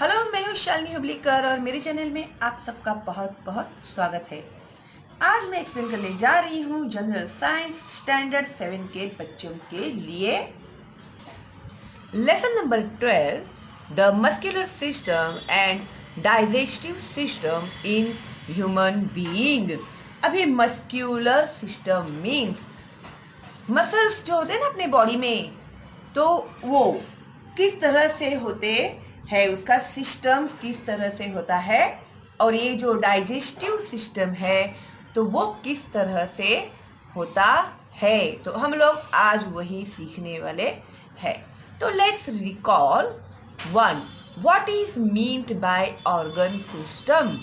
Hello, मैं हूँ शालिनी हुबलीकर और मेरे चैनल में आप सबका बहुत बहुत स्वागत है। आज मैं एक्सप्लेन करने जा रही हूँ जनरल साइंस स्टैंडर्ड 7 के बच्चों के लिए lesson number 12, the muscular system and digestive system in human being. अभी मस्क्यूलर सिस्टम मीन्स मसल्स जो होते हैं ना अपने बॉडी में, तो वो किस तरह से होते हैं, उसका सिस्टम किस तरह से होता है, और ये जो डाइजेस्टिव सिस्टम है तो वो किस तरह से होता है। तो हम लोग आज वही सीखने वाले हैं। तो let's recall 1, what is meant by organ system.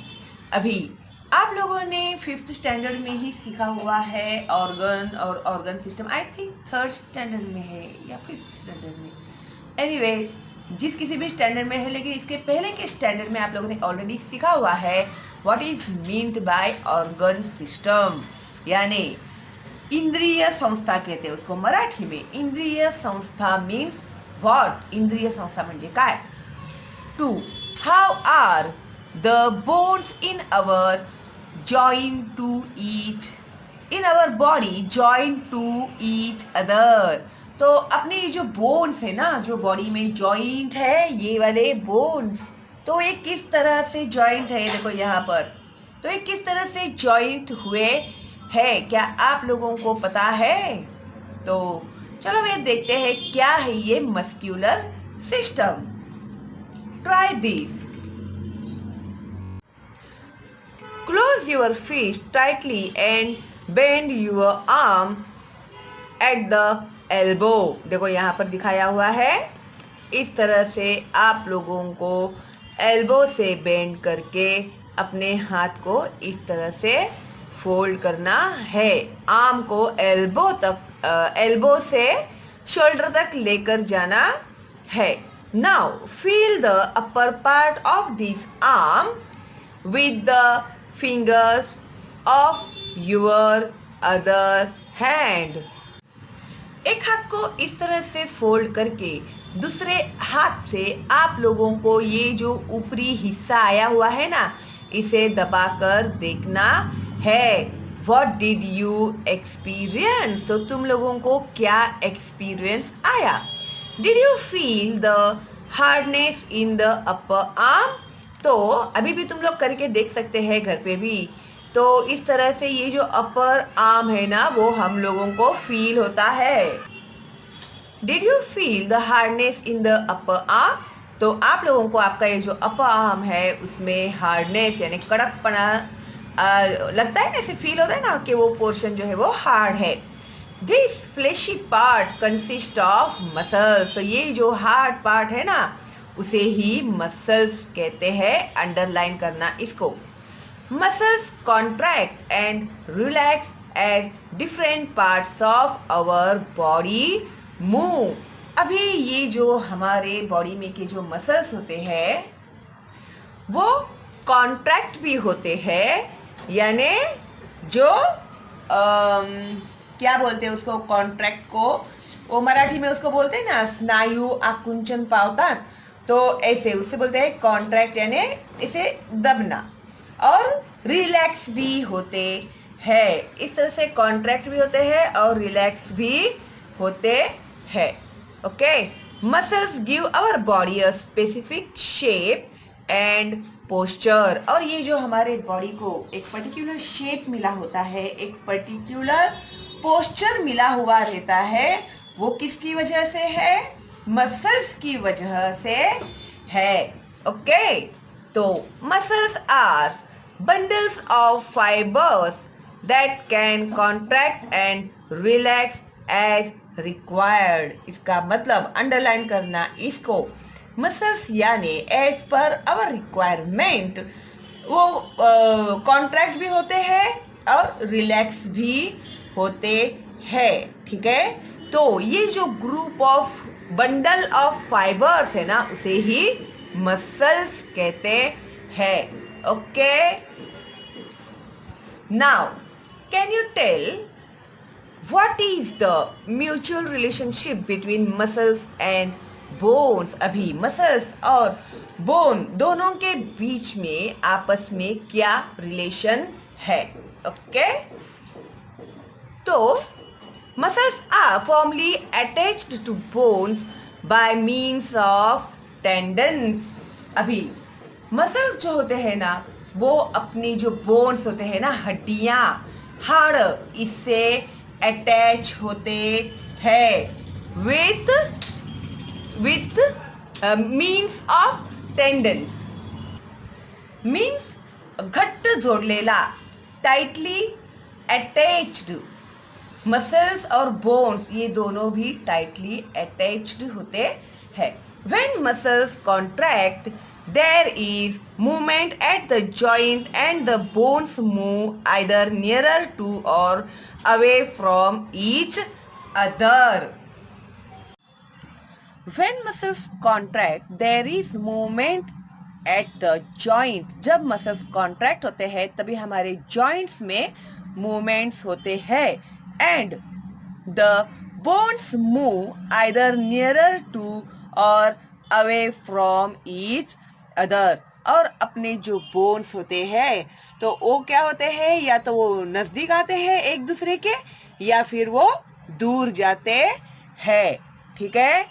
अभी आप लोगों ने 5th स्टैंडर्ड में ही सीखा हुआ है ऑर्गन और organ system. I think 3rd standard में है या 5th स्टैंडर्ड में। एनीवेज, जिस किसी भी स्टैंडर्ड में है, लेकिन इसके पहले के स्टैंडर्ड में आप लोगों ने ऑलरेडी सीखा हुआ है what is meant by organ system, यानी इंद्रिय संस्था कहते हैं उसको मराठी में। इंद्रिय संस्था मीन्स व्हाट, इंद्रिय संस्था म्हणजे काय। 2, how are the bones in our joined to each in our body joined to each other। तो अपने ये जो बोन्स है ना, जो बॉडी में जॉइंट है, ये वाले बोन्स, तो ये किस तरह से जॉइंट है, देखो यहाँ पर, तो ये किस तरह से जॉइंट हुए है, क्या आप लोगों को पता है? तो चलो वे देखते हैं क्या है ये muscular system. Try this. Close your fist tightly and bend your arm at the elbow। देखो यहाँ पर दिखाया हुआ है, इस तरह से आप लोगों को एल्बो से बेंड करके अपने हाथ को इस तरह से फोल्ड करना है। आर्म को एल्बो तक, एल्बो से शोल्डर तक लेकर जाना है। Now feel the upper part of this arm with the fingers of your other hand। एक हाथ को इस तरह से फोल्ड करके दूसरे हाथ से आप लोगों को ये जो ऊपरी हिस्सा आया हुआ है ना, इसे दबाकर देखना है। What did you experience? तो तुम लोगों को क्या एक्सपीरियंस आया? Did you feel the hardness in the upper arm? तो अभी भी तुम लोग करके देख सकते हैं घर पे भी। तो इस तरह से ये जो अपर आर्म है ना, वो हम लोगों को फील होता है। Did you feel the hardness in the upper arm? तो आप लोगों को आपका ये जो अपर आर्म है उसमें हार्डनेस यानी कड़कपना लगता है ना, ऐसे फील होता है ना कि वो पोर्शन जो है वो हार्ड है। This fleshy part consist of muscles। तो ये जो हार्ड पार्ट है ना, उसे ही मसल्स कहते हैं। अंडरलाइन करना इसको। Muscles contract and relax as different parts of our body move. अभी ये जो हमारे बॉडी में के जो मसल्स होते हैं वो कॉन्ट्रैक्ट भी होते हैं, यानी जो क्या बोलते हैं उसको, कॉन्ट्रैक्ट को वो मराठी में उसको बोलते हैं ना, स्नायु आकुंचन पावतात, तो ऐसे उससे बोलते हैं कॉन्ट्रैक्ट, यानी इसे दबना। और रिलैक्स भी होते हैं, इस तरह से कॉन्ट्रैक्ट भी होते हैं और रिलैक्स भी होते हैं। Okay, muscles give our body a specific shape and posture. और ये जो हमारे बॉडी को एक पर्टिकुलर शेप मिला होता है, एक पर्टिकुलर पोस्चर मिला हुआ रहता है, वो किसकी वजह से है? मसल्स की वजह से है। ओके, तो muscles are bundles of fibres that can contract and relax as required. इसका मतलब अंडरलाइन करना इसको, मसल्स यानी एज पर आवर रिक्वायरमेंट वो कॉन्ट्रैक्ट भी होते हैं और रिलैक्स भी होते हैं। ठीक है, तो ये जो group of bundle of fibres है ना, उसे ही मसल्स कहते हैं। Okay, now can you tell what is the mutual relationship between muscles and bones, अभी मसल्स और बोन दोनों के बीच में आपस में क्या रिलेशन है? ओके, तो muscles are firmly attached to bones by means of tendons. अभी मसल्स जो होते हैं ना, वो अपनी जो बोन्स होते हैं ना, हड्डियां, हाड़, इससे अटैच होते हैं with means of tendons. Means घट्ट जोड़लेला, टाइटली अटैच्ड। मसल्स और बोन्स ये दोनों भी टाइटली अटैच्ड होते हैं। When muscles contract there is movement at the joint and the bones move either nearer to or away from each other. When muscles contract there is movement at the joint, जब muscles contract होते हैं तभी हमारे joints में movements होते हैं। And the bones move either nearer to or away from each other, और अपने जो बोन्स होते हैं तो वो क्या होते हैं, या तो वो नजदीक आते हैं एक दूसरे के, या फिर वो दूर जाते हैं। ठीक है,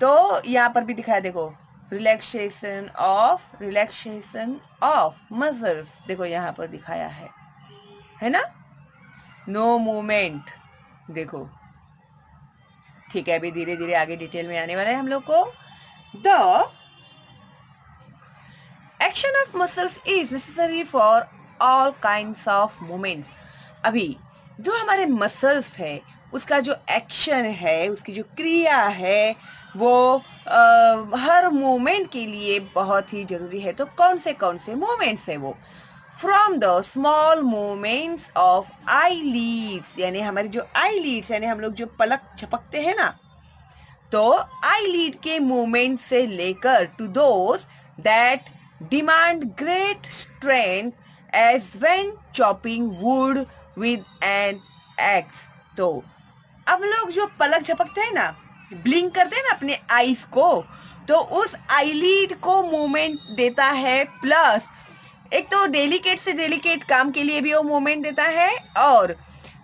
तो यहाँ पर भी दिखाया, देखो, रिलैक्सेशन ऑफ मसल्स, देखो यहाँ पर दिखाया है ना, नो मूवमेंट, देखो। ठीक है, अभी धीरे धीरे आगे डिटेल में आने वाला है हम लोग को। The action of muscles is necessary for all kinds of movements. अभी जो हमारे मसल्स है उसका जो एक्शन है, उसकी जो क्रिया है, वो हर मूवमेंट के लिए बहुत ही जरूरी है। तो कौन से मूवमेंट्स है वो? From the small movements of eyelids, यानी हमारी जो आई लीड्स, यानी हम लोग जो पलक झपकते हैं ना, तो आई लीड के मूवमेंट से लेकर to those that demand great strength as when chopping wood with an axe. तो अब लोग जो पलक झपकते हैं ना, ब्लिंक करते हैं ना अपने आईज को, तो उस आईलीड को मूवमेंट देता है, प्लस एक तो डेलिकेट से डेलिकेट काम के लिए भी वो मूवमेंट देता है, और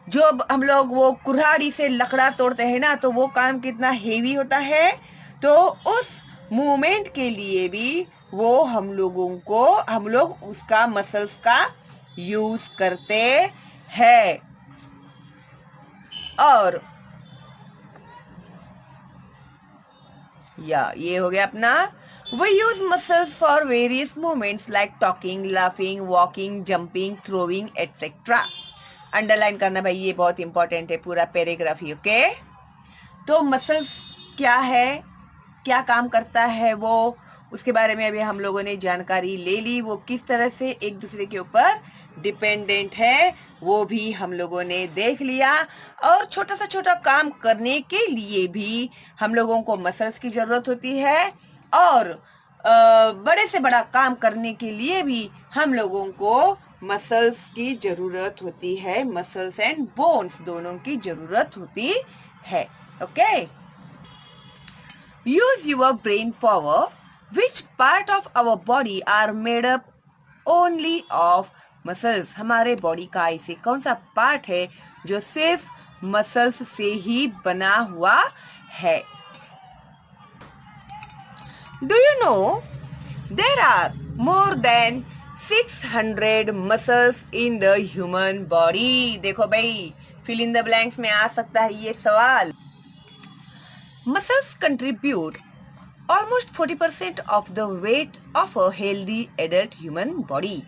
जब हम लोग वो कुल्हाड़ी से लकड़ा तोड़ते हैं ना, तो वो काम कितना हेवी होता है, तो उस मूवमेंट के लिए भी वो हम लोग उसका मसल्स का यूज करते हैं। और ये हो गया अपना, we use muscles for various movements like talking, laughing, walking, jumping, throwing, etc. Underline करना भाई, ये बहुत इंपॉर्टेंट है, पूरा पैराग्राफ ही। ओके, तो मसल्स क्या है, क्या काम करता है वो, उसके बारे में अभी हम लोगों ने जानकारी ले ली। वो किस तरह से एक दूसरे के ऊपर डिपेंडेंट है वो भी हम लोगों ने देख लिया। और छोटा सा छोटा काम करने के लिए भी हम लोगों को मसल्स की जरूरत होती है, और बड़े से बड़ा काम करने के लिए भी हम लोगों को मसल्स की जरूरत होती है। मसल्स एंड बोन्स दोनों की जरूरत होती है। Okay, use your brain power. Which part of our body are made up only of muscles. हमारे बॉडी का ऐसे कौन सा पार्ट है जो सिर्फ मसल्स से ही बना हुआ है? Do you know there are more than 600 muscles in the human body? देखो भाई, fill in the blanks में आ सकता है ये सवाल। Muscles contribute almost 40% of the weight of a healthy adult human body.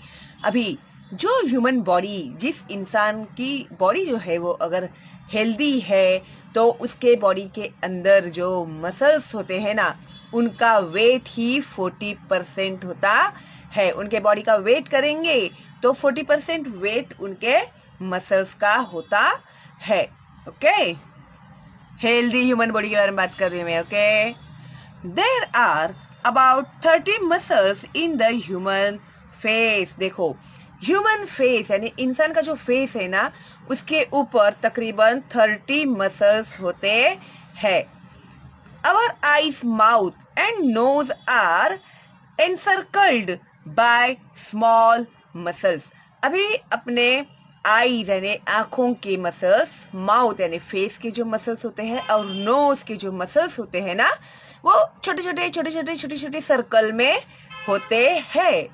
अभी जो ह्यूमन बॉडी, जिस इंसान की बॉडी जो है वो अगर हेल्दी है, तो उसके बॉडी के अंदर जो मसल्स होते हैं ना, उनका वेट ही 40% होता है। उनके बॉडी का वेट करेंगे तो 40% वेट उनके मसल्स का होता है। ओके, हेल्दी ह्यूमन बॉडी के बारे में बात कर रही हूँ मैं। Okay, there are about 30 muscles in the human face. देखो, ह्यूमन फेस यानी इंसान का जो फेस है ना, उसके ऊपर तकरीबन 30 मसल्स होते हैं। Our eyes, mouth and nose are encircled by small muscles. अभी अपने आईज यानी आंखों के मसल्स, माउथ यानी फेस के जो मसल्स होते हैं और नोज के जो मसल्स होते हैं ना, वो छोटे छोटे सर्कल में होते हैं.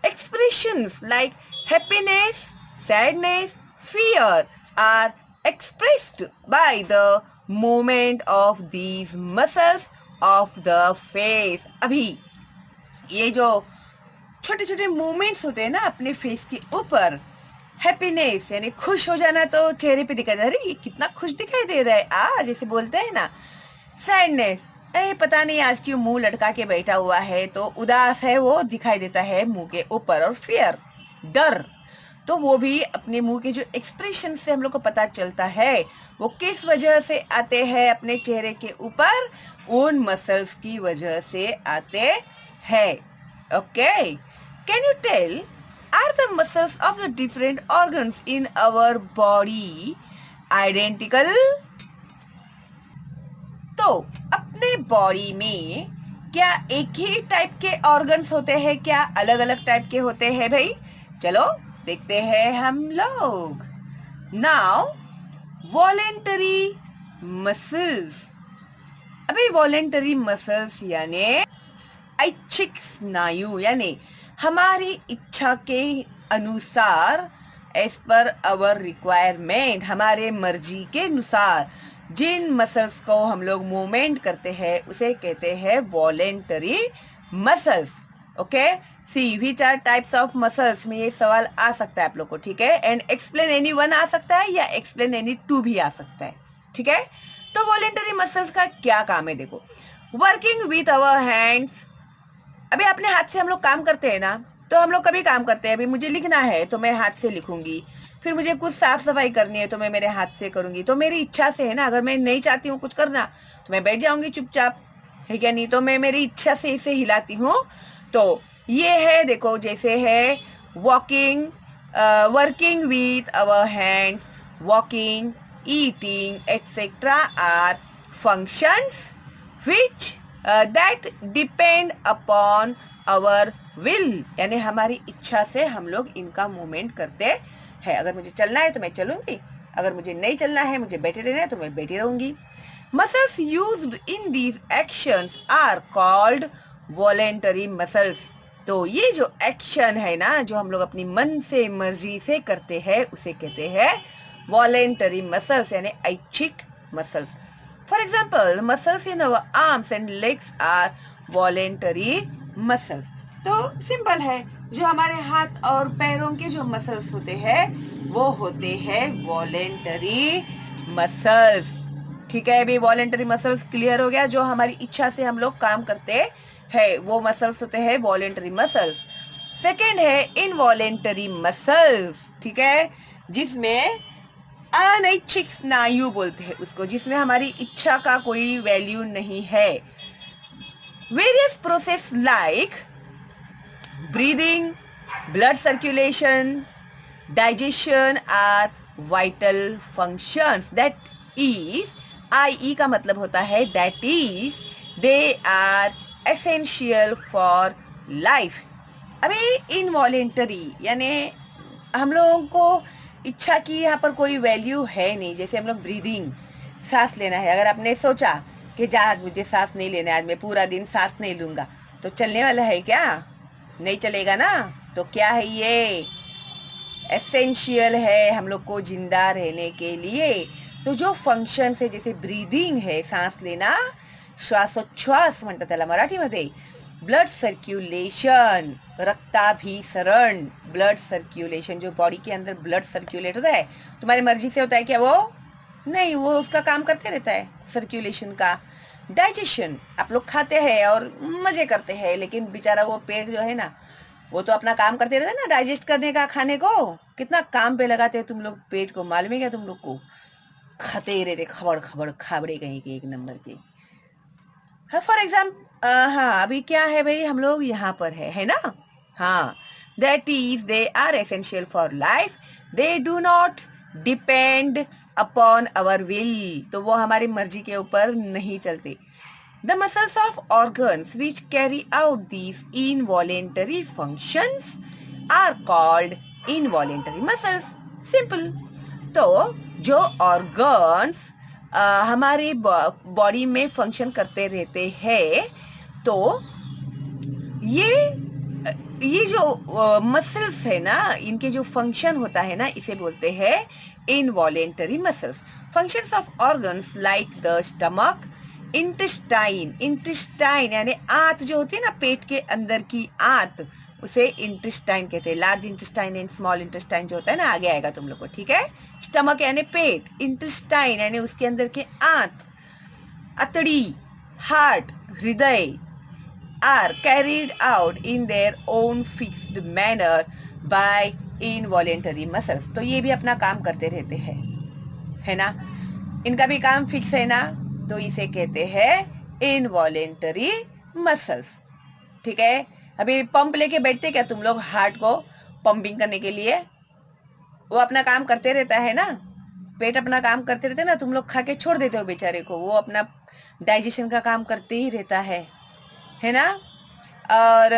Expressions like happiness, sadness, fear are expressed by the movement of these muscles of the face. अभी ये जो छोटे छोटे मूवमेंट्स होते हैं ना अपने फेस के ऊपर, हैप्पीनेस यानी खुश हो जाना तो चेहरे पे दिखाई दे रहा है, ये कितना खुश दिखाई दे रहा है आज, जैसे बोलते हैं ना. सैडनेस, पता नहीं आज क्यों मुंह लटका के बैठा हुआ है, तो उदास है वो दिखाई देता है मुंह के ऊपर. और फियर, डर, तो वो भी अपने मुंह के जो एक्सप्रेशन से हम लोग को पता चलता है वो किस वजह से आते हैं अपने चेहरे के ऊपर, उन मसल्स की वजह से आते हैं. Okay, can you tell, are the muscles of the different organs in our body identical? तो अपने बॉडी में क्या एक ही टाइप के ऑर्गन्स होते हैं, क्या अलग अलग टाइप के होते हैं भाई? चलो देखते हैं हम लोग. Now voluntary muscles. अभी वॉलेंटरी मसल्स यानी ऐच्छिक स्नायु, यानी हमारी इच्छा के अनुसार, एज पर अवर रिक्वायरमेंट, हमारे मर्जी के अनुसार जिन मसल्स को हम लोग मूवमेंट करते हैं उसे कहते हैं voluntary muscles. Okay, see which are types of muscles में ये सवाल आ सकता है आप लोग को, ठीक है. एंड एक्सप्लेन एनी वन आ सकता है या एक्सप्लेन एनी टू भी आ सकता है, ठीक है. तो वॉलेंटरी मसल्स का क्या काम है? देखो, वर्किंग विथ अवर हैंड्स. अभी अपने हाथ से हम लोग काम करते हैं ना, तो हम लोग कभी काम करते हैं, अभी मुझे लिखना है तो मैं हाथ से लिखूंगी, फिर मुझे कुछ साफ सफाई करनी है तो मैं मेरे हाथ से करूंगी, तो मेरी इच्छा से है ना. अगर मैं नहीं चाहती हूँ कुछ करना तो मैं बैठ जाऊंगी चुपचाप, है क्या नहीं? तो मैं मेरी इच्छा से इसे हिलाती हूँ. तो ये है, देखो, जैसे है walking, working with our hands, walking, eating etcetera are functions which that depend upon our will, यानी हमारी इच्छा से हम लोग इनका मूवमेंट करते हैं. अगर मुझे चलना है तो मैं चलूंगी, अगर मुझे नहीं चलना है, मुझे बैठे रहना है तो मैं बैठी रहूंगी. Muscles used in these actions are called voluntary muscles. तो ये जो एक्शन है ना, जो हम लोग अपनी मन से मर्जी से करते हैं, उसे कहते हैं वॉलेंटरी मसल्स यानी ऐच्छिक muscles. For example, muscles in our arms and legs are voluntary muscles. तो सिंपल है, जो हमारे हाथ और पैरों के जो मसल्स होते हैं वो होते हैं वॉलेंटरी मसल्स. ठीक है, अभी वॉलेंटरी मसल्स क्लियर हो गया. जो हमारी इच्छा से हम लोग काम करते हैं वो मसल्स होते हैं वॉलेंटरी मसल्स. सेकेंड है इनवॉलेंटरी मसल्स, ठीक है, जिसमें अनैच्छिक स्नायु बोलते हैं उसको, जिसमें हमारी इच्छा का कोई वैल्यू नहीं है. Various process like breathing, blood circulation, digestion are vital functions. That is, I का मतलब होता है that is, they are essential for life. अभी इनवॉलेंटरी यानी हम लोगों को इच्छा की यहाँ पर कोई वैल्यू है नहीं. जैसे हम लोग ब्रीदिंग, सांस लेना है, अगर आपने सोचा कि जा आज मुझे सांस नहीं लेना है, आज मैं पूरा दिन सांस नहीं लूंगा, तो चलने वाला है क्या? नहीं चलेगा ना. तो क्या है ये? एसेंशियल है हम लोग को जिंदा रहने के लिए. तो जो फंक्शन है, जैसे ब्रीदिंग है, सांस लेना, श्वासोच्छ्वास म्हणतात त्याला मराठीमध्ये, ब्लड सर्क्यूलेशन, रक्ताभिसरण, ब्लड सर्क्यूलेशन, जो बॉडी के अंदर ब्लड सर्क्यूलेट होता है, तुम्हारी मर्जी से होता है क्या? वो नहीं, वो उसका काम करते रहता है सर्क्यूलेशन का. डाइजेशन, आप लोग खाते हैं और मजे करते हैं, लेकिन बेचारा वो पेट जो है ना, वो तो अपना काम करते रहता है ना, डाइजेस्ट करने का. खाने को कितना काम पे लगाते हैं तुम लोग पेट को, मालूम है क्या तुम लोग को? खाते ही रहते, खबड़ खबड़ खाबड़े कहीं के एक नंबर के. फॉर एग्जाम्पल, हाँ, अभी क्या है भाई, हम लोग यहाँ पर है ना. हाँ, that is, they are essential for life, they do not depend upon our will, तो वो हमारी मर्जी के ऊपर नहीं चलते। The muscles of organs which carry out these involuntary functions are called involuntary muscles. Simple. तो जो organs हमारे बॉडी में फंक्शन करते रहते हैं, तो ये जो मसल्स है ना, इनके जो फंक्शन होता है ना, इसे बोलते हैं involuntary muscles. Functions of organs like the stomach, intestine यानी आंत जो होती है ना, पेट के अंदर की आंत, उसे इंटेस्टाइन कहते हैं। Large intestine and small intestine जो होता है ना, आगे आएगा तुम लोग को, ठीक है। स्टमक यानी पेट, इंटेस्टाइन यानी उसके अंदर के आंत, अतड़ी, हार्ट, हृदय are carried out in their own fixed manner by involuntary muscles। तो ये भी अपना काम करते रहते हैं, है ना, इनका भी काम फिक्स है ना, तो इसे कहते हैं इनवॉलेंटरी मसल्स, ठीक है। अभी पंप लेके बैठते क्या तुम लोग हार्ट को पंपिंग करने के लिए, वो अपना काम करते रहता है ना, पेट अपना काम करते रहते हैं ना, तुम लोग खा के छोड़ देते हो बेचारे को, वो अपना डाइजेशन का काम करते ही रहता है ना। और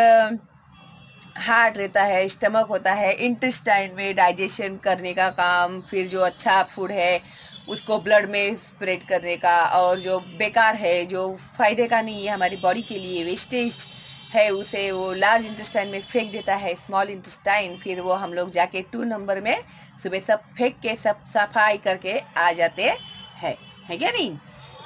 हार्ट रहता है, स्टमक होता है, इंटेस्टाइन में डाइजेशन करने का काम, फिर जो अच्छा फूड है उसको ब्लड में स्प्रेड करने का, और जो बेकार है, जो फायदे का नहीं है हमारी बॉडी के लिए, वेस्टेज है, उसे वो लार्ज इंटेस्टाइन में फेंक देता है, स्मॉल इंटेस्टाइन। फिर वो हम लोग जाके 2 नंबर में सुबह सब फेंक के सब सफाई करके आ जाते हैं, है क्या नहीं।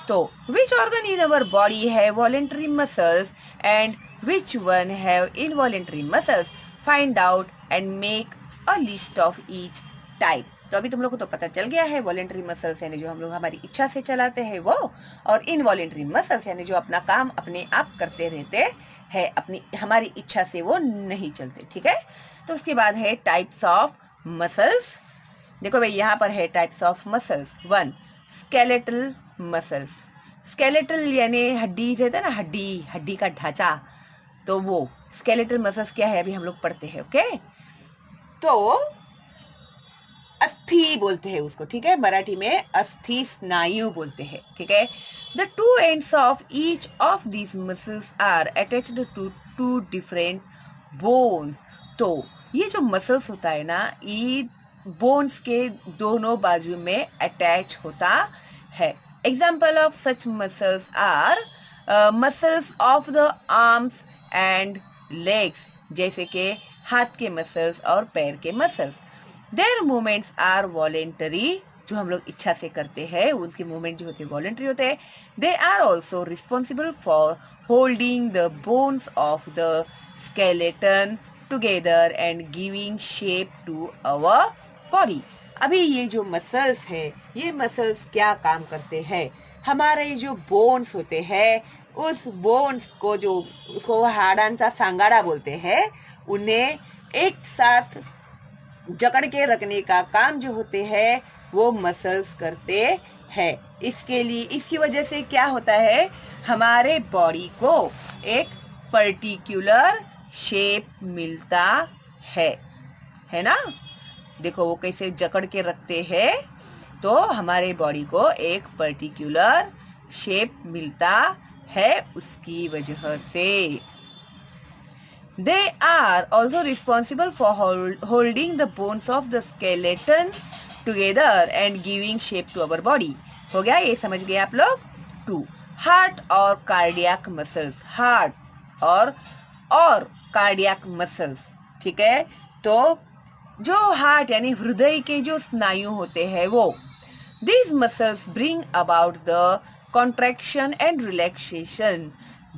तो which organ in our body have voluntary muscles and which one have involuntary muscles? Find out and make a list of each type। तो अभी तुम लोग को तो पता चल गया है, वॉलेंट्री मसल्स यानी जो हम लोग हमारी इच्छा से चलाते हैं वो, और इनवॉलेंट्री मसल्स यानी जो अपना काम अपने आप करते रहते हैं, अपनी हमारी इच्छा से वो नहीं चलते, ठीक है। तो उसके बाद है टाइप्स ऑफ मसल्स। देखो भाई यहाँ पर है types of muscles. 1 skeletal muscles. Skeletal यानी हड्डी रहता है ना, हड्डी का ढांचा, तो वो स्केलेटल मसल्स क्या है अभी हम लोग पढ़ते हैं, ओके। तो अस्थि बोलते हैं उसको, ठीक है, मराठी में अस्थि स्नायु बोलते हैं, ठीक है। The 2 ends of each of these muscles are attached to 2 different bones। तो ये जो मसल्स होता है ना, ये बोन्स के दोनों बाजू में अटैच होता है। Example of such muscles are muscles of the arms and legs, जैसे कि हाथ के मसल्स और पैर के muscles. Their movements are voluntary, जो हम लोग इच्छा से करते हैं, उसके मूवमेंट जो होते हैं वॉलेंटरी होते हैं। They are also responsible for holding the bones of the skeleton together and giving shape to our body. अभी ये जो मसल्स है, ये मसल्स क्या काम करते हैं, हमारे जो बोन्स होते हैं, उस बोन्स को जो उसको हाडांचा सांगाड़ा बोलते हैं, उन्हें एक साथ जकड़ के रखने का काम जो होते हैं वो मसल्स करते हैं। इसके लिए, इसकी वजह से क्या होता है, हमारे बॉडी को एक पर्टिकुलर शेप मिलता है ना। देखो वो कैसे जकड़ के रखते हैं, तो हमारे बॉडी को एक पर्टिकुलर शेप मिलता है उसकी वजह से। They are also responsible for holding the bones of the skeleton together and giving shape to our body। हो गया, ये समझ गए आप लोग। 2 हार्ट और कार्डियक मसल्स। हार्ट और कार्डियक मसल्स, ठीक है। तो जो हार्ट यानी हृदय के जो स्नायु होते हैं वो, these muscles bring about the contraction and relaxation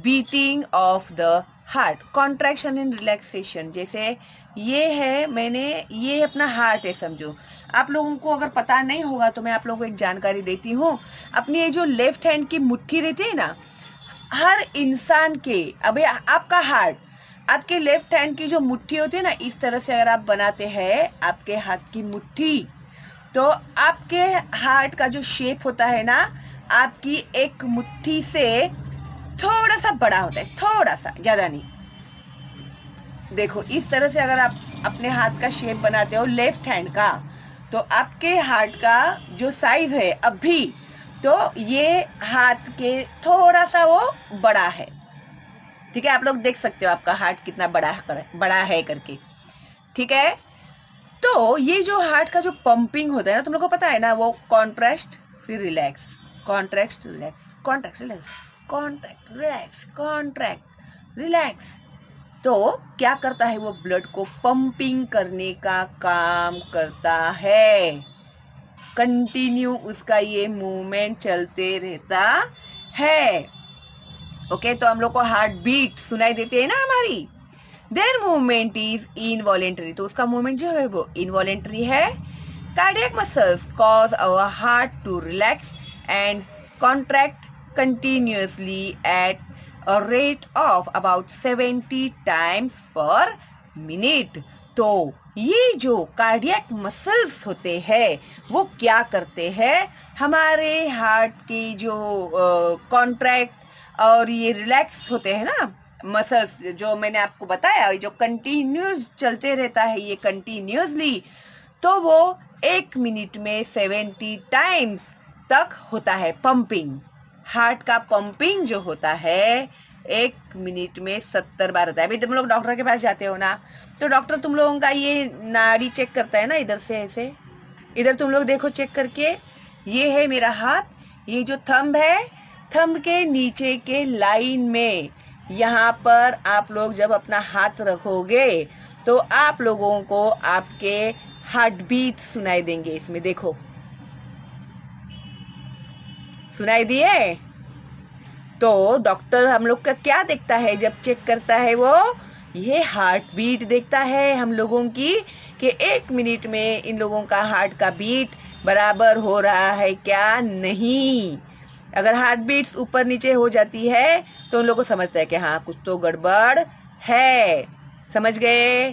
beating of the heart. Contraction and relaxation, जैसे ये है, मैंने ये अपना हार्ट है समझो। आप लोगों को अगर पता नहीं होगा तो मैं आप लोगों को एक जानकारी देती हूँ। अपनी ये जो लेफ्ट हैंड की मुट्ठी रहती है ना, हर इंसान के, अबे आपका हार्ट, आपके लेफ्ट हैंड की जो मुट्ठी होती है ना, इस तरह से अगर आप बनाते हैं आपके हाथ की मुट्ठी, तो आपके हार्ट का जो शेप होता है ना, आपकी एक मुट्ठी से थोड़ा सा बड़ा होता है, थोड़ा सा, ज्यादा नहीं। देखो इस तरह से अगर आप अपने हाथ का शेप बनाते हो लेफ्ट हैंड का, तो आपके हार्ट का जो साइज है अभी, तो ये हाथ के थोड़ा सा वो बड़ा है, ठीक है। आप लोग देख सकते हो आपका हार्ट कितना बड़ा है करके, ठीक है। तो ये जो हार्ट का जो पंपिंग होता है ना, तुम लोग को पता है ना, वो कॉन्ट्रैक्ट फिर relax, contract relax, contract relax, contract relax, contract relax. तो क्या करता है, वो ब्लड को पंपिंग करने का काम करता है। कंटिन्यू उसका ये मूवमेंट चलते रहता है। ओके, तो हम लोग को हार्ट बीट सुनाई देती है ना हमारी। देयर मूवमेंट इज इनवॉलेंटरी, तो उसका मूवमेंट जो है वो इनवॉलेंटरी है। Cardiac muscles cause our heart to relax and contract continuously at a rate of about 70 times per minute। तो ये जो कार्डियक मसल्स होते हैं वो क्या करते हैं, हमारे हार्ट की जो कॉन्ट्रैक्ट और ये रिलैक्स होते हैं ना मसल्स, जो मैंने आपको बताया, जो कंटिन्यूस चलते रहता है ये कंटिन्यूसली, तो वो 1 मिनट में 70 टाइम्स तक होता है पंपिंग। हार्ट का पंपिंग जो होता है 1 मिनट में 70 बार होता है। अभी तुम लोग डॉक्टर के पास जाते हो ना, तो डॉक्टर तुम लोगों का ये नाड़ी चेक करता है ना, इधर से ऐसे, इधर तुम लोग देखो चेक करके, ये है मेरा हाथ, ये जो थंब है, थंब के नीचे के लाइन में यहाँ पर आप लोग जब अपना हाथ रखोगे तो आप लोगों को आपके हार्ट बीट सुनाई देंगे। इसमें देखो, सुनाई दिए। तो डॉक्टर हम लोग का क्या देखता है जब चेक करता है, वो ये हार्ट बीट देखता है हम लोगों की, कि 1 मिनट में इन लोगों का हार्ट का बीट बराबर हो रहा है क्या नहीं। अगर हार्ट बीट्स ऊपर नीचे हो जाती है तो उन लोगों को समझता है कि हाँ कुछ तो गड़बड़ है। समझ गए?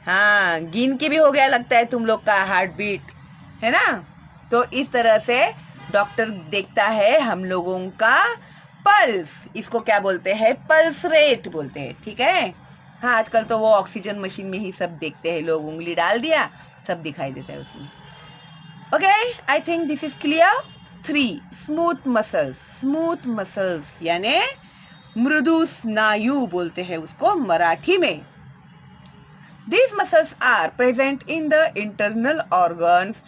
हाँ, गिन के भी हो गया लगता है तुम लोग का हार्ट बीट, है ना। तो इस तरह से डॉक्टर देखता है हम लोगों का पल्स, इसको क्या बोलते हैं, पल्स रेट बोलते हैं, ठीक है। हाँ, आजकल तो वो ऑक्सीजन मशीन में ही सब देखते हैं लोग, उंगली डाल दिया सब दिखाई देता है उसमें। Okay, I think this is clear. 3 smooth muscles, smooth muscles यानी मृदु स्नायु बोलते हैं उसको मराठी में। These muscles are present in the internal organs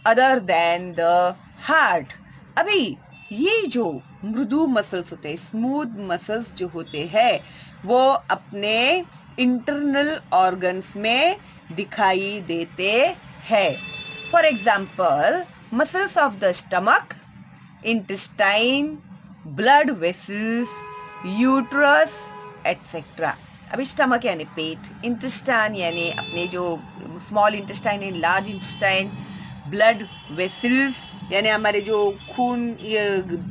other than the heart। अभी ये जो मृदु मसल्स होते हैं, स्मूथ मसल्स जो होते हैं, वो अपने इंटरनल ऑर्गन्स में दिखाई देते हैं। For example, muscles of the stomach, intestine, blood vessels, uterus etcetera. अभी स्टमक यानी पेट, इंटेस्टाइन यानी अपने जो स्मॉल इंटेस्टाइन यानी लार्ज इंटेस्टाइन, ब्लड वेसल्स यानी हमारे जो खून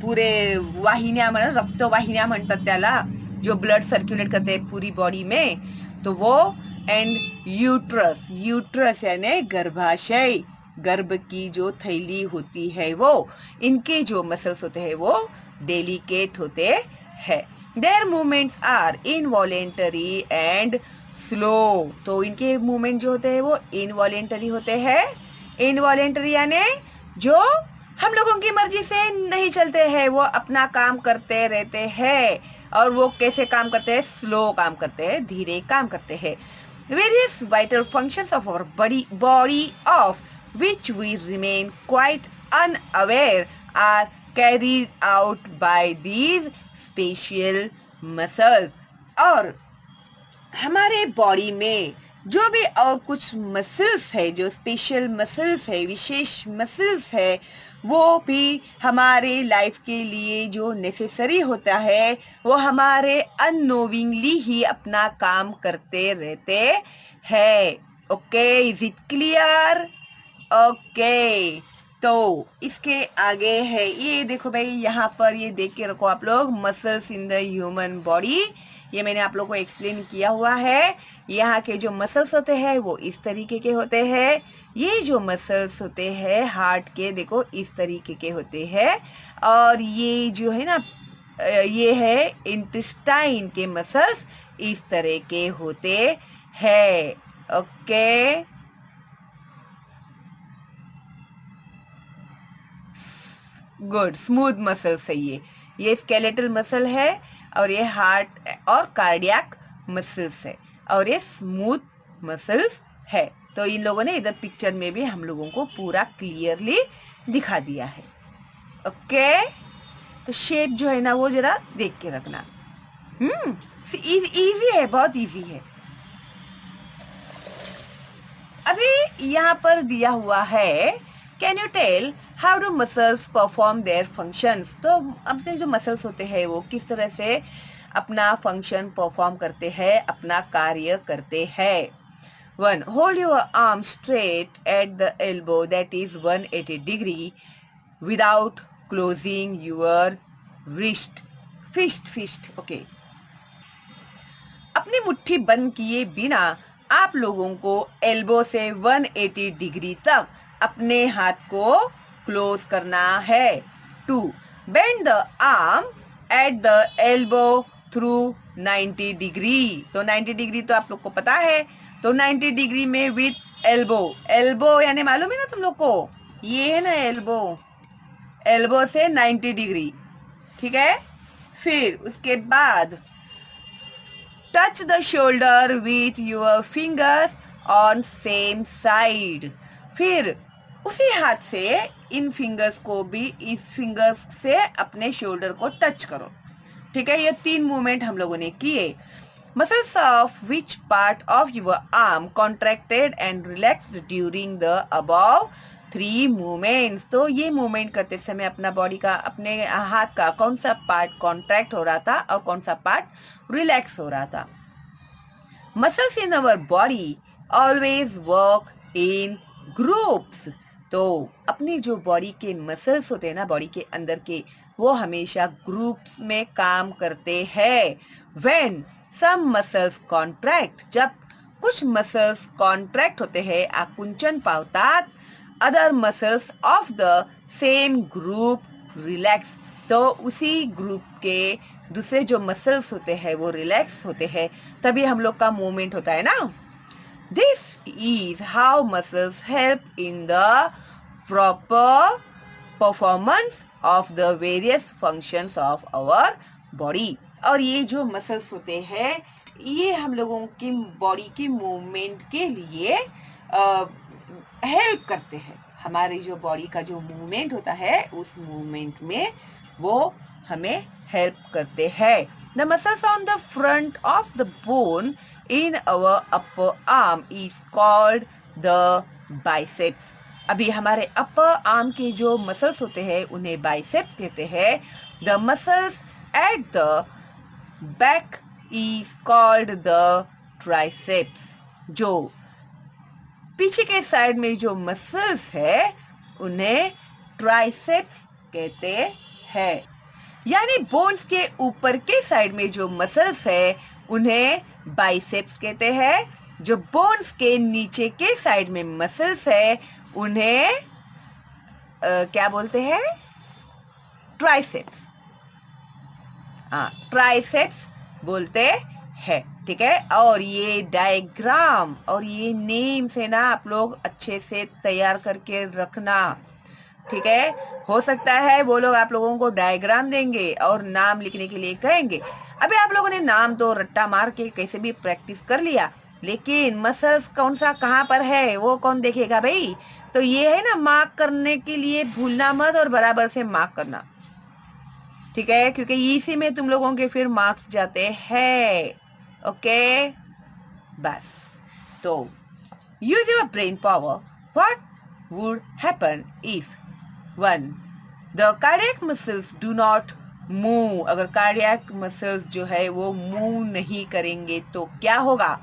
पूरे वाहिन्या म्हणतात, रक्तवाहिन्या म्हणतात त्याला, जो ब्लड सर्क्युलेट करते हैं पूरी बॉडी में, तो वो, एंड यूट्रस, यूट्रस यानी गर्भाशय, गर्भ की जो थैली होती है वो, इनके जो मसल्स होते हैं वो डेलिकेट होते हैं। Their movements are involuntary and slow. तो इनके मूवमेंट जो होते हैं वो इनवॉलेंटरी होते हैं। इनवॉलेंटरी यानी जो हम लोगों की मर्जी से नहीं चलते हैं, वो अपना काम करते रहते हैं। और वो कैसे काम करते हैं, स्लो काम करते हैं, धीरे काम करते हैं। Various vital functions of our body of which we remain quite unaware are carried out by these special muscles। और हमारे बॉडी में जो भी और कुछ मसल्स है, जो स्पेशल मसल्स है, विशेष मसल्स है, वो भी हमारे लाइफ के लिए जो नेसेसरी होता है, वो हमारे अननोविंगली ही अपना काम करते रहते हैं। Okay, is it clear? Okay, तो इसके आगे है, ये देखो भाई, यहाँ पर ये देख के रखो आप लोग, muscles in the human body, ये मैंने आप लोग को एक्सप्लेन किया हुआ है। यहाँ के जो मसल्स होते हैं वो इस तरीके के होते हैं। ये जो मसल्स होते हैं हार्ट के, देखो इस तरीके के होते हैं। और ये जो है ना, ये है इंटेस्टाइन के मसल्स, इस तरह के होते हैं। ओके, गुड, स्मूथ मसल्स है ये स्केलेटल मसल है और ये हार्ट और कार्डियक मसल्स है और ये स्मूथ मसल्स है। तो इन लोगों ने इधर पिक्चर में भी हम लोगों को पूरा क्लियरली दिखा दिया है। ओके, तो शेप जो है ना वो जरा देख के रखना। इजी है, बहुत इजी है। अभी यहाँ पर दिया हुआ है, can you tell how do muscles perform their functions. तो अपने जो मसल्स होते हैं वो किस तरह से अपना फंक्शन परफॉर्म करते हैं, अपना कार्य करते हैं। 1. Hold your arm straight at the elbow, that is 180 degree, without closing your wrist. Fist. Okay. अपनी मुट्ठी बंद किए बिना आप लोगों को एल्बो से 180 डिग्री तक अपने हाथ को क्लोज करना है। 2. Bend the arm at the elbow through 90 degree. तो 90 डिग्री तो आप लोग को पता है, तो 90 डिग्री में विथ एल्बो यानी मालूम है ना तुम लोग को, ये है ना एल्बो से 90 डिग्री, ठीक है। फिर उसके बाद touch the shoulder with your fingers on same side. फिर उसी हाथ से इन फिंगर्स को भी इस फिंगर्स से अपने शोल्डर को टच करो, ठीक है। ये 3 मूवमेंट हम लोगों ने किए। Muscles of which part of your arm contracted and relaxed during the above 3 movements। तो ये मूवमेंट करते समय अपना बॉडी का, अपने हाथ का कौन सा पार्ट कॉन्ट्रैक्ट हो रहा था और कौन सा पार्ट रिलैक्स हो रहा था। Muscles in our body always work in groups। तो अपनी जो बॉडी के मसल्स होते हैं ना, बॉडी के अंदर के, वो हमेशा ग्रुप्स में काम करते हैं। When some muscles contract, जब कुछ मसल्स कॉन्ट्रैक्ट होते हैं, आकुंचन पावतात, other muscles of the same group relax. तो उसी ग्रुप के दूसरे जो मसल्स होते हैं वो रिलैक्स होते हैं, तभी हम लोग का मूवमेंट होता है ना। This is how muscles help in the proper performance of the various functions of our body। और ये जो मसल्स होते हैं ये हम लोगों की बॉडी की मूवमेंट के लिए हेल्प करते हैं। हमारी जो बॉडी का जो मूवमेंट होता है उस मूवमेंट में वो हमें हेल्प करते हैं। The muscles on the front of the bone in our upper arm is called the biceps. अभी हमारे अपर आर्म के जो मसल्स होते हैं उन्हें बाइसेप्स कहते हैं। The muscles at the back is called the triceps. जो पीछे के साइड में जो मसल्स है उन्हें ट्राइसेप्स कहते हैं। यानी बोन्स के ऊपर के साइड में जो मसल्स है उन्हें बाइसेप्स कहते हैं। जो बोन्स के नीचे के साइड में मसल्स है उन्हें क्या बोलते हैं? ट्राइसेप्स। ट्राइसेप्स बोलते हैं, ठीक है। और ये डायग्राम और ये नेम्स है ना, आप लोग अच्छे से तैयार करके रखना, ठीक है। हो सकता है वो लोग आप लोगों को डायग्राम देंगे और नाम लिखने के लिए कहेंगे। अभी आप लोगों ने नाम तो रट्टा मार के कैसे भी प्रैक्टिस कर लिया, लेकिन मसल्स कौन सा कहाँ पर है वो कौन देखेगा भाई। तो ये है ना, मार्क करने के लिए भूलना मत और बराबर से मार्क करना, ठीक है, क्योंकि इसी में तुम लोगों के फिर मार्क्स जाते हैं। ओके, बस। तो use your brain power. What would happen if 1. The cardiac muscles do not move. अगर कार्डियक मसल्स जो है वो मूव नहीं करेंगे तो क्या होगा।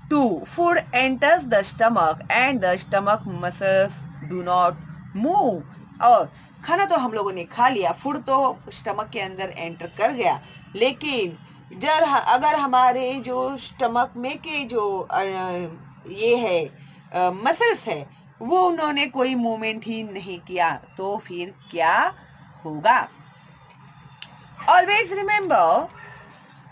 2. Food enters the stomach and the stomach muscles do not move. और खाना तो हम लोगों ने खा लिया, फूड तो स्टमक के अंदर एंटर कर गया, लेकिन अगर हमारे जो स्टमक में के जो ये है मसल्स है वो उन्होंने कोई मूवमेंट ही नहीं किया, तो फिर क्या होगा। Always remember,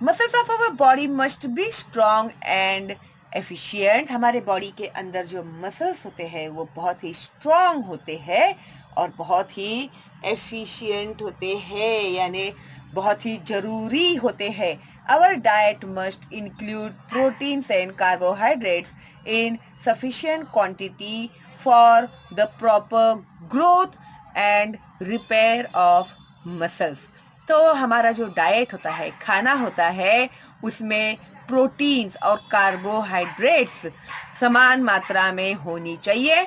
muscles of our body must be strong and efficient, हमारे बॉडी के अंदर जो मसल्स होते हैं वो बहुत ही स्ट्रांग होते हैं और बहुत ही एफिशिएंट होते हैं, यानी बहुत ही जरूरी होते हैं. Our diet must include proteins and carbohydrates in sufficient quantity for the proper growth and repair of muscles. तो हमारा जो डाइट होता है, खाना होता है, उसमें प्रोटीन्स और कार्बोहाइड्रेट्स समान मात्रा में होनी चाहिए.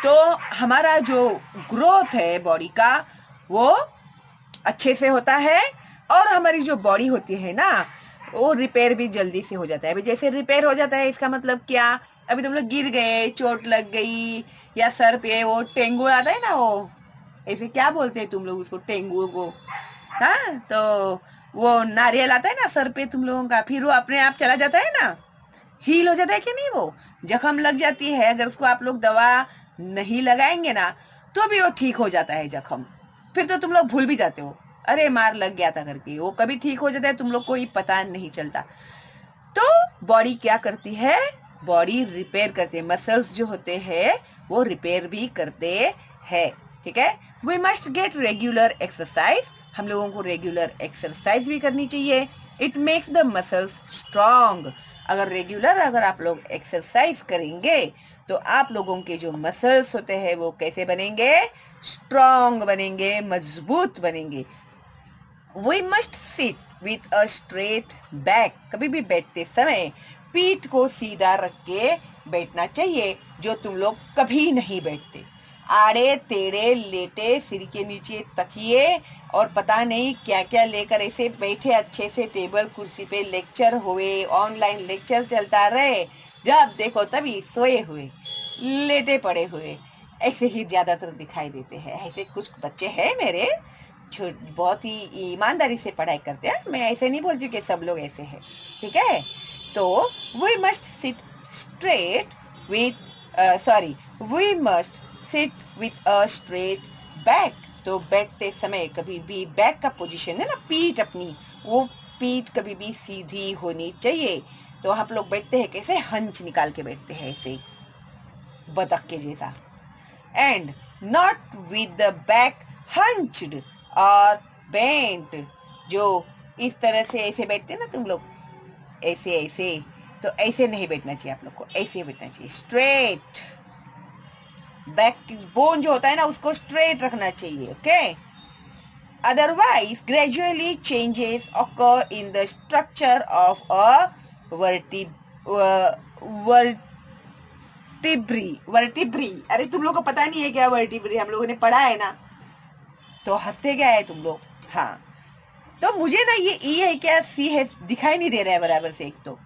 तो हमारा जो ग्रोथ है बॉडी का वो अच्छे से होता है और हमारी जो बॉडी होती है ना वो रिपेयर भी जल्दी से हो जाता है. अभी जैसे रिपेयर हो जाता है इसका मतलब क्या, अभी तुम लोग गिर गए, चोट लग गई या सर पे वो टेंगू आता है ना, वो ऐसे क्या बोलते हैं तुम लोग उसको, टेंगू को, हाँ, तो वो नारियल आता है ना सर पे तुम लोगों का, फिर वो अपने आप चला जाता है ना, हील हो जाता है कि नहीं. वो जख्म लग जाती है, अगर उसको आप लोग दवा नहीं लगाएंगे ना तो भी वो ठीक हो जाता है जख्म. फिर तो तुम लोग भूल भी जाते हो, अरे मार लग गया था करके, वो कभी ठीक हो जाता है, तुम लोग को ही पता नहीं चलता. तो बॉडी क्या करती है, बॉडी रिपेयर करते हैं, मसल्स जो होते हैं वो रिपेयर भी करते हैं. ठीक है. We must get regular exercise, हम लोगों को रेगुलर एक्सरसाइज भी करनी चाहिए. It makes the muscles strong. अगर आप लोग एक्सरसाइज करेंगे तो आप लोगों के जो मसल्स होते हैं वो कैसे बनेंगे, स्ट्रांग बनेंगे, मजबूत बनेंगे. We must sit with a straight back, कभी भी बैठते समय पीठ को सीधा रख के बैठना चाहिए, जो तुम लोग कभी नहीं बैठते. आड़े टेढ़े लेटे, सिर के नीचे तकिए और पता नहीं क्या क्या लेकर ऐसे बैठे, अच्छे से टेबल कुर्सी पे लेक्चर हुए, ऑनलाइन लेक्चर चलता रहे, जब देखो तभी सोए हुए, लेटे पड़े हुए, ऐसे ही ज्यादातर दिखाई देते हैं. ऐसे कुछ बच्चे हैं मेरे बहुत ही ईमानदारी से पढ़ाई करते हैं, मैं ऐसे नहीं बोलती कि सब लोग ऐसे हैं. ठीक है. तो we must sit straight we must sit with a straight back. तो बैठते समय कभी भी बैक का पोजीशन है ना, पीठ अपनी, वो पीठ कभी भी सीधी होनी चाहिए. तो आप लोग बैठते हैं कैसे, हंच निकाल के बैठते हैं ऐसे बतख के जैसा. And not with the back hunched or bent, जो इस तरह से ऐसे बैठते ना तुम लोग, ऐसे ऐसे, तो ऐसे नहीं बैठना चाहिए आप लोग को, ऐसे बैठना चाहिए स्ट्रेट. बैक बोन जो होता है ना उसको स्ट्रेट रखना चाहिए. Okay. Otherwise gradually changes occur in the structure of a vertebrae. अरे तुम लोग को पता नहीं है क्या वर्टिब्री, हम लोगों ने पढ़ा है ना, तो हंसते क्या है तुम लोग. हाँ, तो मुझे ना ये ई है क्या सी है दिखाई नहीं दे रहा है बराबर से एक तो.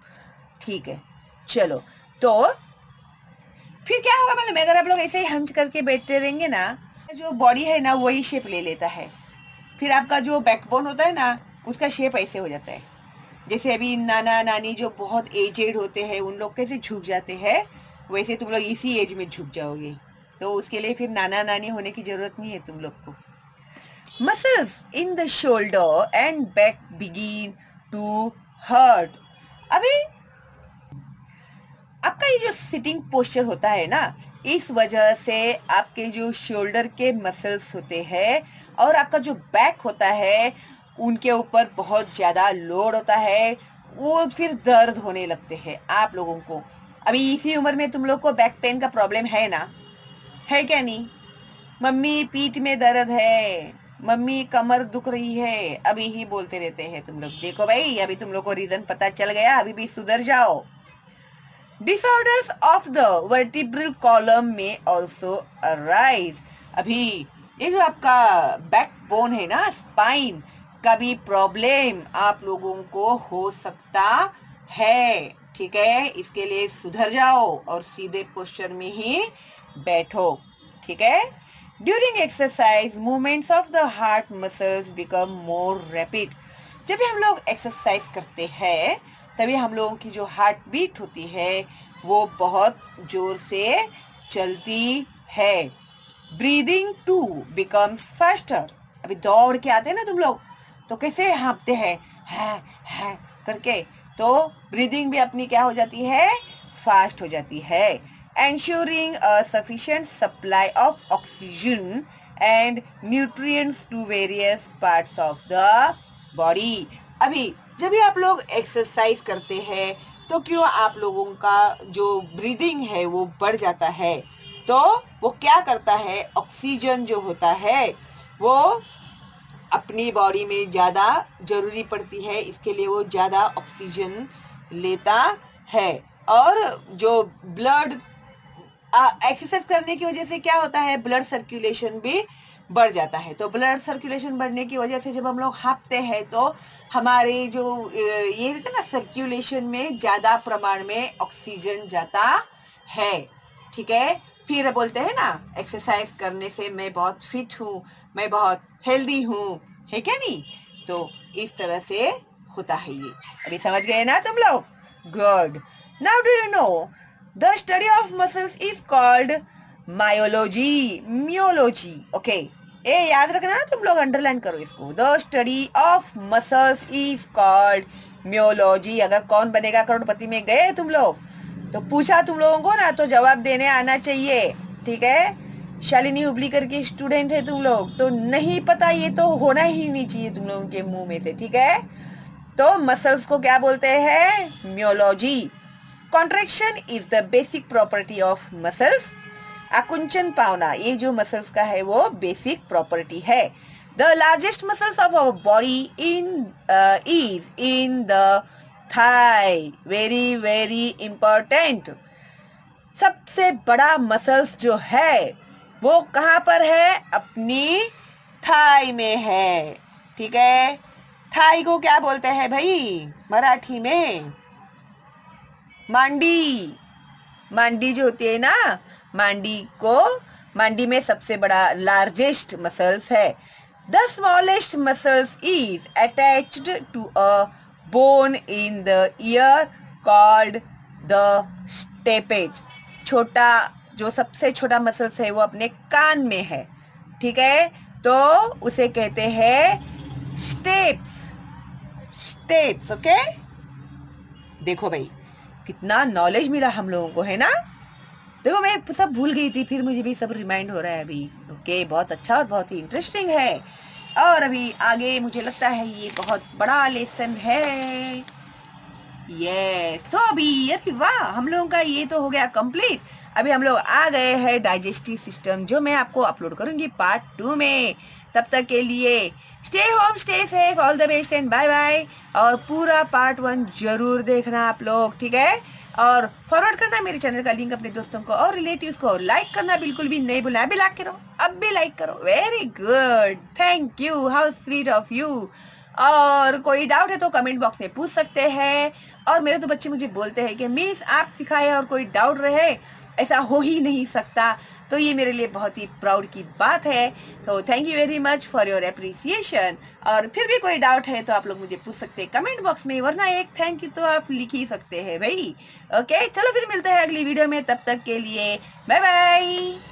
ठीक है, चलो. तो फिर क्या होगा मालूम है, अगर आप लोग ऐसे ही हंच करके बैठते रहेंगे ना, जो बॉडी है ना वही शेप ले लेता है. फिर आपका जो बैकबोन होता है ना उसका शेप ऐसे हो जाता है. जैसे अभी नाना नानी जो बहुत एजेड होते हैं उन लोग कैसे झुक जाते हैं, वैसे तुम लोग इसी एज में झुक जाओगे. तो उसके लिए फिर नाना नानी होने की जरूरत नहीं है तुम लोग को. Muscles in the shoulder and back begin to hurt. अभी आपका ये जो सिटिंग पोस्चर होता है ना, इस वजह से आपके जो शोल्डर के मसल्स होते हैं और आपका जो बैक होता है उनके ऊपर बहुत ज़्यादा लोड होता है, वो फिर दर्द होने लगते हैं आप लोगों को. अभी इसी उम्र में तुम लोग को बैक पेन का प्रॉब्लम है ना, है क्या नहीं. मम्मी पीठ में दर्द है, मम्मी कमर दुख रही है, अभी ही बोलते रहते हैं तुम लोग. देखो भाई, अभी तुम लोग को रीजन पता चल गया, अभी भी सुधर जाओ. Disorders of the vertebral column में ऑल्सो अराइज. अभी ये जो आपका बैकबोन है ना, स्पाइन का भी प्रॉब्लम आप लोगों को हो सकता है. ठीक है, इसके लिए सुधर जाओ और सीधे पोस्चर में ही बैठो. ठीक है. During exercise movements of the heart muscles become more rapid. जब भी हम लोग एक्सरसाइज करते हैं तभी हम लोगों की जो हार्ट बीट होती है वो बहुत जोर से चलती है. Breathing to becomes faster. अभी दौड़ के आते हैं ना तुम लोग तो कैसे हाँपते हैं है करके, तो ब्रीदिंग भी अपनी क्या हो जाती है, फास्ट हो जाती है। Ensuring a sufficient supply of oxygen and nutrients to various parts of the body. अभी जब भी आप लोग एक्सरसाइज करते हैं तो क्यों आप लोगों का जो ब्रीदिंग है वो बढ़ जाता है, तो वो क्या करता है, ऑक्सीजन जो होता है वो अपनी बॉडी में ज़्यादा ज़रूरी पड़ती है, इसके लिए वो ज़्यादा ऑक्सीजन लेता है। और जो ब्लड एक्सरसाइज करने की वजह से क्या होता है, ब्लड सर्कुलेशन भी बढ़ जाता है। तो ब्लड सर्कुलेशन बढ़ने की वजह से जब हम लोग हाँफते हैं तो हमारे जो ये रहता है ना, सर्कुलेशन में ज़्यादा प्रमाण में ऑक्सीजन जाता है। ठीक है, फिर बोलते हैं ना, एक्सरसाइज करने से मैं बहुत फिट हूँ, मैं बहुत हेल्दी हूँ, है क्या नहीं? तो इस तरह से होता है ये। अभी समझ गए ना तुम लोग? Good. Now do you know the study of muscles is called myology, myology. Okay, ए याद रखना, तुम लोग अंडरलाइन करो इसको। The study of muscles is called myology. अगर कौन बनेगा करोड़पति में गए तुम लोग तो पूछा तुम लोगों को ना, तो जवाब देने आना चाहिए। ठीक है, शालिनी हुबली करके स्टूडेंट है तुम लोग, तो नहीं पता ये तो होना ही नहीं चाहिए तुम लोगों के मुंह में से। ठीक है, तो मसल्स को क्या बोलते हैं, myology. Contraction is the basic property of muscles. आकुंचन पावना, ये जो मसल्स का है वो बेसिक प्रॉपर्टी है। The largest muscles of our body is in the thigh. Very very important. सबसे बड़ा मसल्स जो है वो कहाँ पर है, अपनी थाई में है। ठीक है, थाई को क्या बोलते हैं भाई मराठी में, मांडी। मांडी जो होती है ना, मांडी में सबसे बड़ा लार्जेस्ट मसल्स है। The smallest muscles is attached to a bone in the ear called the stapes. छोटा, जो सबसे छोटा मसल्स है वो अपने कान में है। ठीक है, तो उसे कहते हैं स्टेप्स। स्टेप्स। ओके, देखो भाई कितना नॉलेज मिला हम लोगों को, है ना? देखो मैं सब भूल गई थी, फिर मुझे भी सब रिमाइंड हो रहा है अभी। ओके, बहुत अच्छा और बहुत ही इंटरेस्टिंग है। और अभी आगे मुझे लगता है ये बहुत बड़ा लेसन है। यस, तो अभी अरे वाह, हम लोगों का ये तो हो गया कंप्लीट। अभी हम लोग आ गए हैं डाइजेस्टिव सिस्टम, जो मैं आपको अपलोड करूंगी पार्ट 2 में। तब तक के लिए stay home, stay safe, all the best and bye bye. और पूरा पार्ट 1 जरूर देखना आप लोग, ठीक है? और फॉरवर्ड करना मेरे चैनल का लिंक अपने दोस्तों को और रिलेटिव्स को, और लाइक करना बिल्कुल भी नहीं भूलना। अभी लाइक करो, अब भी लाइक करो। Very good, thank you, how sweet of you. और कोई डाउट है तो कमेंट बॉक्स में पूछ सकते हैं। और मेरे तो बच्चे मुझे बोलते हैं कि मिस आप सिखाए और कोई डाउट रहे, ऐसा हो ही नहीं सकता। तो ये मेरे लिए बहुत ही प्राउड की बात है। तो thank you very much for your appreciation. और फिर भी कोई डाउट है तो आप लोग मुझे पूछ सकते हैं कमेंट बॉक्स में, वरना एक थैंक यू तो आप लिख ही सकते हैं भाई। ओके, चलो फिर मिलते हैं अगली वीडियो में, तब तक के लिए बाय बाय।